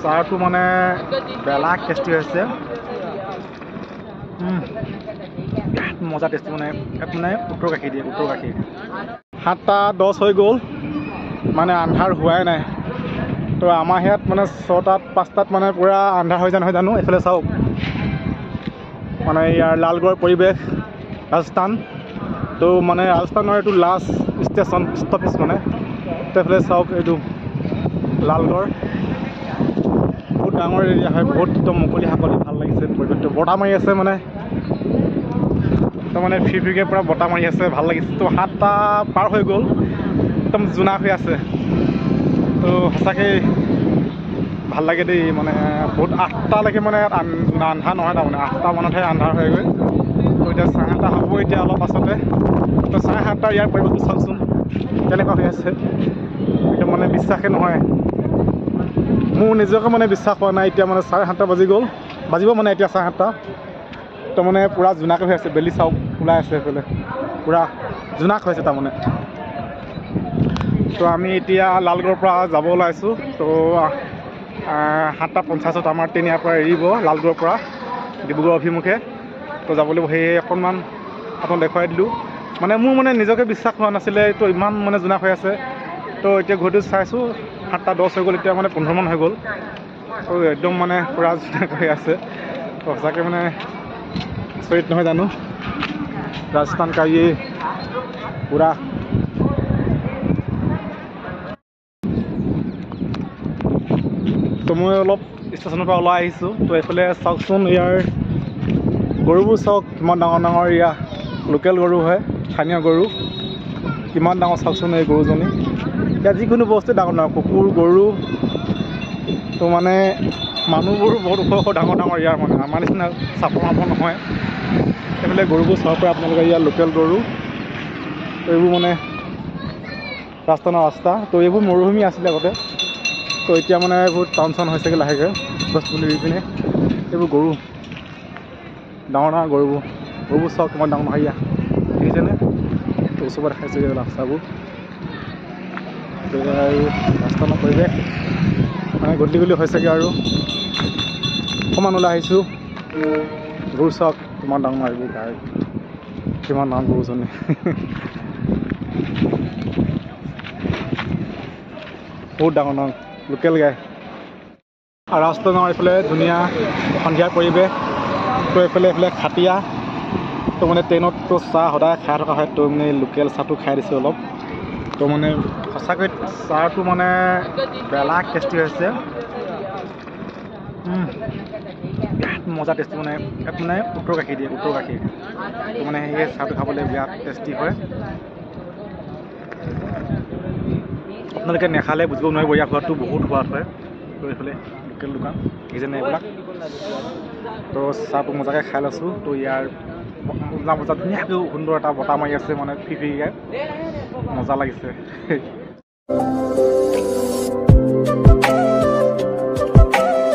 চাহটো মানে বেলা টেষ্টি হৈছে মজা টেষ্টি মানে ইয়াত মানে উত্তৰ গাখীৰ দিয়ে উত্তৰ গাখীৰ 7:10 হৈ গ'ল মানে আন্ধাৰ হোৱাই নাই তো আমাৰ ইয়াত মানে 6টাত 5টাত মানে পূৰা আন্ধাৰ হৈ যায় নহয় জানো এইফালে চাওক মানে ইয়াৰ লালগড় পৰিৱেশ ৰাজস্থান তো মানে ৰাজস্থানৰ এইটো লাষ্ট ষ্টেচন ষ্টপেজ মানে তো এইফালে চাওক এইটো লালগড় বহুত ডাঙৰ এৰিয়া হয় বহুত একদম মুকলি সাকলি ভাল লাগিছে পৰিৱেশটো বতাহ মাৰি আছে মানে তো মানে ফিৰফিৰকৈ পূৰা বতাহ মাৰি আছে ভাল লাগিছে তো 7টা পাৰ হৈ গ'ল একদম জোনাক হৈ আছে তো সঁচাকৈ ভাল লাগে দেই মানে বহুত 8টালৈকে মানে আন্ধাৰ নহয় তাৰমানে 8টা মানতহে আন্ধাৰ হয়গৈ তো এতিয়া 7:30 হ'ব এতিয়া অলপ পাছতে তো 7:30 ইয়াৰ পৰিৱেশটো চাওকচোন কেনেকুৱা হৈ আছে একদম মানে বিশ্বাসেই নহয় মোৰ নিজকে মানে বিশ্বাস হোৱা নাই এতিয়া মানে 7:30 বাজি গ'ল বাজিব মানে এতিয়া 7:30 তো মানে পূৰা জোনাক হৈ আছে বেলি চাওক ওলাই আছে এইফালে পূৰা জোনাক হৈছে তাৰমানে তো আমি এতিয়া লালগড়ৰ পৰা যাব ওলাইছোঁ তো 7:50 আমাৰ ট্ৰেইন ইয়াৰ পৰা এৰিব লালগড়ৰ পৰা ডিব্ৰুগড় অভিমুখে তো যাব লাগিব সেয়ে অকণমান আপোনাক দেখুৱাই দিলোঁ মানে মোৰ মানে নিজকে বিশ্বাস হোৱা নাছিলে তো ইমান মানে জোনাক হৈ আছে তো এতিয়া ঘৰটো চাইছোঁ 7:10 হৈ গ'ল এতিয়া মানে 15 মান হৈ গ'ল তো একদম মানে পূৰা জোনাক হৈ আছে তো সঁচাকৈ মানে আচৰিত নহয় জানো ৰাজস্থান কা ये পূৰা তো মই অলপ ষ্টেচনৰ পৰা ওলাই আহিছোঁ তো এইফালে চাওকচোন ইয়াৰ গৰুবোৰ চাওক কিমান ডাঙৰ ডাঙৰ ইয়াৰ লোকেল গৰু হয় স্থানীয় গৰু কিমান ডাঙৰ চাওকচোন এই গৰুজনী ইয়াত যিকোনো বস্তু ডাঙৰ ডাঙৰ কুকুৰ গৰু তো মানে মানুহবোৰ বহুত ওখ ওখ ডাঙৰ ডাঙৰ ইয়াৰ মানে আমাৰ নিচিনা চাপৰ মাপৰ নহয় এইফালে গৰুবোৰ চাব পাৰে আপোনালোকে ইয়াৰ লোকেল গৰু তো এইবোৰ মানে ৰাজস্থানৰ ৰাস্তা তো এইবোৰ মৰুভূমি আছিলে আগতে তো এতিয়া মানে এইবোৰ টাউন চাউন হৈছেগৈ লাহেকৈ গছ পুলি ৰুই পিনে এইবোৰ গৰু ডাঙৰ ডাঙৰ গৰুবোৰ চাওক কিমান ডাঙৰ নহয় ইয়াত দেখিছেনে তো ওচৰৰ পৰা দেখাইছোঁ ৰাস্তাবোৰ আৰু ৰাজস্থানৰ পৰিৱেশ মানে গধূলি গধূলি হৈছেগৈ আৰু অকণমান ওলাই আহিছোঁ গৰু চাওক কিমান ডাঙৰ এইবোৰ গাই কিমান ডাঙৰ গৰুজনী বহুত ডাঙৰ ডাঙৰ লোকেল গাই আৰু ৰাজস্থানৰ এইফালে ধুনীয়া সন্ধিয়াৰ পৰিৱেশ তো এইফালে খাটিয়া তো মানে ট্ৰেইনততো চাহ সদায় খাই থকা হয় তো মানে লোকেল চাহটো খাই দিছোঁ অলপ তো মানে সঁচাকৈ চাহটো মানে বেলেগ টেষ্টি হৈছে মজা টেষ্টি মানে ইয়াত মানে উত্তৰ গাখীৰ দিয়ে উত্তৰ গাখীৰ তো মানে সেই চাহটো খাবলৈ বিৰাট টেষ্টি হয় আপোনালোকে নেখালে বুজিব নোৱাৰিব ইয়াৰ সোৱাদটো বহুত সোৱাদ হয় তো এইফালে লোকেল দোকান কিজেনে এইবিলাক তো চাহটো মজাকৈ খাই লৈছোঁ তো ইয়াৰ মজা ধুনীয়াকৈ সুন্দৰ এটা বতাহ মাৰি আছে মানে ফিৰফিৰিকৈ মজা লাগিছে